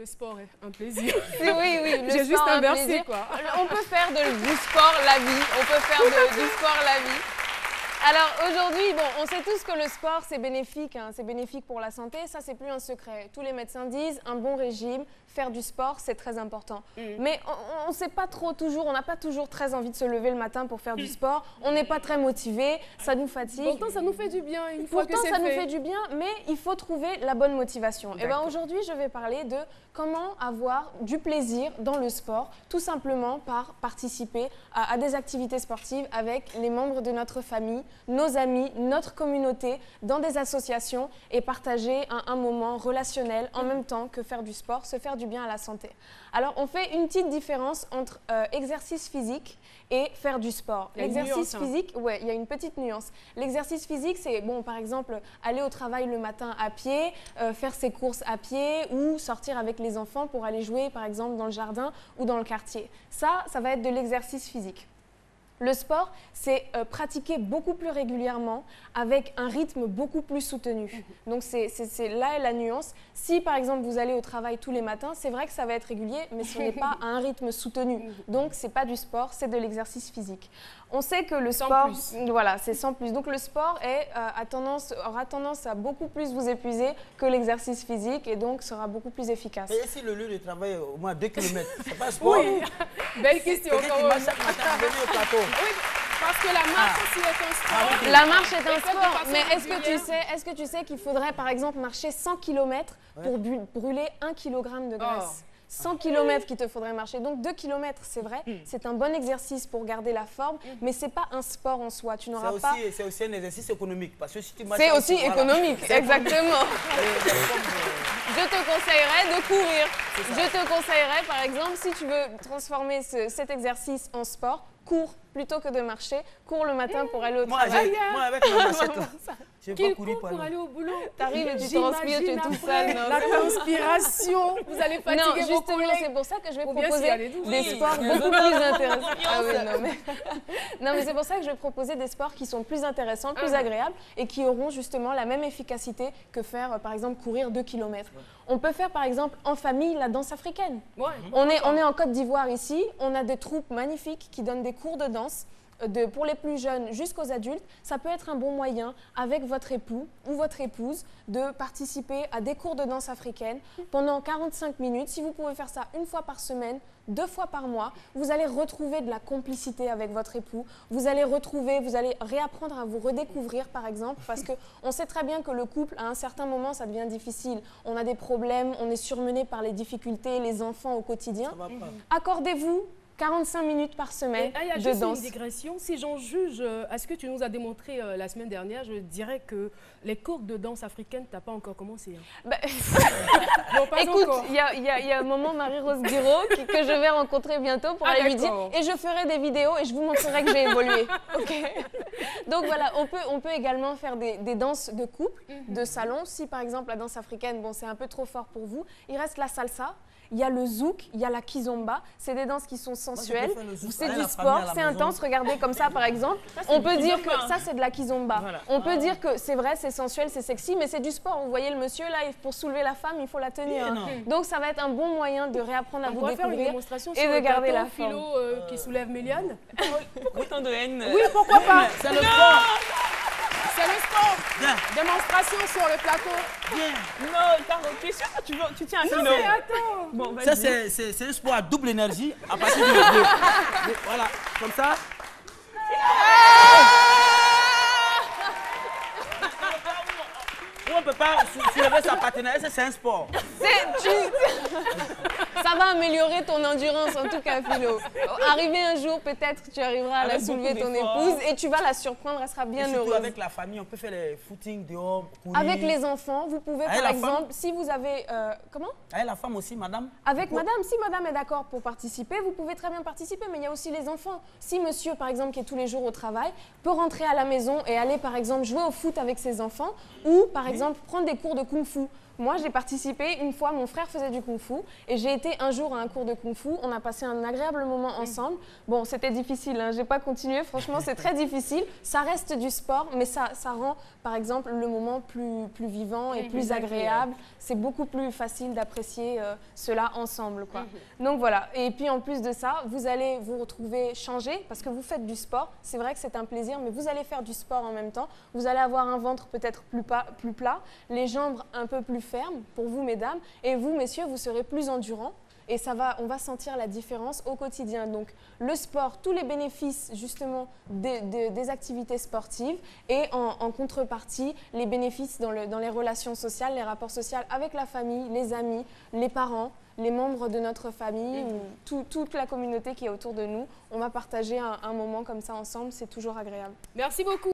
sport est un plaisir. Oui, oui, le J'ai sport juste est un inversé, plaisir. quoi. On peut faire du sport la vie. On peut faire du sport la vie. Alors aujourd'hui, bon, on sait tous que le sport, c'est bénéfique, hein, c'est bénéfique pour la santé. Ça, c'est plus un secret. Tous les médecins disent un bon régime, faire du sport, c'est très important. Mais on ne sait pas trop toujours, on n'a pas toujours très envie de se lever le matin pour faire du sport. On n'est pas très motivé, ça nous fatigue. Pourtant, ça nous fait du bien une fois que c'est fait. Pourtant, ça nous fait du bien, mais il faut trouver la bonne motivation. Et bien aujourd'hui, je vais parler de comment avoir du plaisir dans le sport, tout simplement par participer à des activités sportives avec les membres de notre famille, nos amis, notre communauté, dans des associations et partager un moment relationnel en même temps que faire du sport, se faire du bien à la santé. Alors, on fait une petite différence entre exercice physique et faire du sport. L'exercice physique, ouais, il y a une petite nuance. L'exercice physique, c'est, bon, par exemple, aller au travail le matin à pied, faire ses courses à pied ou sortir avec les enfants pour aller jouer, par exemple, dans le jardin ou dans le quartier. Ça va être de l'exercice physique. Le sport, c'est pratiquer beaucoup plus régulièrement avec un rythme beaucoup plus soutenu. Donc, c'est là la nuance. Si, par exemple, vous allez au travail tous les matins, c'est vrai que ça va être régulier, mais ce n'est pas à un rythme soutenu. Donc, ce n'est pas du sport, c'est de l'exercice physique. On sait que le sport, voilà, c'est sans plus. Donc, le sport aura tendance à beaucoup plus vous épuiser que l'exercice physique et donc sera beaucoup plus efficace. Mais si le lieu de travail au moins 2 km, c'est pas sport? Oui, belle question. Quelqu'un qui marche chaque matin à venir au plateau. Oui, parce que la marche aussi est un sport. La marche est un sport, mais est-ce que tu sais qu'il faudrait par exemple marcher 100 km pour brûler 1 kg de graisse 100 km qu'il te faudrait marcher, donc 2 km, c'est vrai, c'est un bon exercice pour garder la forme, mais c'est pas un sport en soi, tu n'auras pas... C'est aussi un exercice économique, parce que si tu marches... C'est aussi économique, exactement. Je te conseillerais de courir. Je te conseillerais, par exemple, si tu veux transformer cet exercice en sport, cours plutôt que de marcher. Cours le matin pour aller au travail. Moi, avec ma machette, là, je vais pas courir pour aller au boulot. T'arrives et tu transpires, tu es tout seul. La transpiration, vous allez fatiguer vos collègues. Non, justement, c'est pour ça que je vais proposer des sports beaucoup plus intéressants. Ah oui, non, mais... non, mais c'est pour ça que je vais proposer des sports qui sont plus intéressants, plus agréables et qui auront justement la même efficacité que faire, par exemple, courir 2 km. On peut faire, par exemple, en famille, la danse africaine. On est en Côte d'Ivoire ici, on a des troupes magnifiques qui donnent des cours de danse. Pour les plus jeunes jusqu'aux adultes, ça peut être un bon moyen avec votre époux ou votre épouse de participer à des cours de danse africaine pendant 45 minutes. Si vous pouvez faire ça une fois par semaine, 2 fois par mois, vous allez retrouver de la complicité avec votre époux. Vous allez réapprendre à vous redécouvrir par exemple, parce qu'on sait très bien que le couple, à un certain moment, ça devient difficile. On a des problèmes, on est surmené par les difficultés, les enfants au quotidien. Accordez-vous 45 minutes par semaine de danse. Une digression. Si j'en juge à ce que tu nous as démontré la semaine dernière, je dirais que les cours de danse africaine, tu n'as pas encore commencé. Hein. Bah, écoute, il y a un moment Marie-Rose Guiraud que je vais rencontrer bientôt pour aller lui dire. Et je ferai des vidéos et je vous montrerai que j'ai évolué. Donc voilà, on peut également faire des danses de couple, de salon. Si par exemple la danse africaine, bon, c'est un peu trop fort pour vous, il reste la salsa. Il y a le zouk, il y a la kizomba. C'est des danses qui sont sensuelles. C'est du sport, c'est intense. Regardez comme ça, par exemple. On peut dire que ça, c'est de la kizomba. On peut dire que c'est vrai, c'est sensuel, c'est sexy, mais c'est du sport. Vous voyez le monsieur, là, pour soulever la femme, il faut la tenir. Donc, ça va être un bon moyen de réapprendre à vous découvrir et de garder la forme. Philo qui soulève Méliane. Autant de haine. Oui, pourquoi pas. C'est le sport. C'est le sport. Démonstration sur le plateau. Non, Caro, tu es sûr que tu tiens à Philo? Attends. Bon, ça, c'est un sport à double énergie. À partir voilà, comme ça. On ne peut pas soulever sa partenaire, c'est un sport. Ça va améliorer ton endurance, en tout cas, Philo. Arrivé un jour, peut-être, tu arriveras à la soulever, ton épouse, et tu vas la surprendre, elle sera bien heureuse. Avec la famille, on peut faire les footings dehors, courir. Avec les enfants, vous pouvez, par exemple, si vous avez... comment? Avec la femme aussi, madame? Avec madame, si madame est d'accord pour participer, vous pouvez très bien participer, mais il y a aussi les enfants. Si monsieur, par exemple, qui est tous les jours au travail, peut rentrer à la maison et aller, par exemple, jouer au foot avec ses enfants, ou, par exemple, prendre des cours de kung-fu. Moi, j'ai participé une fois, mon frère faisait du kung-fu et j'ai été été un jour à un cours de kung-fu, on a passé un agréable moment ensemble. Bon, c'était difficile, hein, j'ai pas continué, franchement c'est très difficile. Ça reste du sport, mais ça rend par exemple le moment plus vivant et plus agréable. C'est beaucoup plus facile d'apprécier cela ensemble, quoi. Donc voilà, et puis en plus de ça, vous allez vous retrouver changé parce que vous faites du sport. C'est vrai que c'est un plaisir, mais vous allez faire du sport en même temps. Vous allez avoir un ventre peut-être plus plat, les jambes un peu plus fermes pour vous, mesdames, et vous, messieurs, vous serez plus endurants. Et on va sentir la différence au quotidien. Donc le sport, tous les bénéfices justement des activités sportives et en contrepartie, les bénéfices dans les relations sociales, les rapports sociaux avec la famille, les amis, les parents, les membres de notre famille, ou toute la communauté qui est autour de nous. On va partager un moment comme ça ensemble, c'est toujours agréable. Merci beaucoup.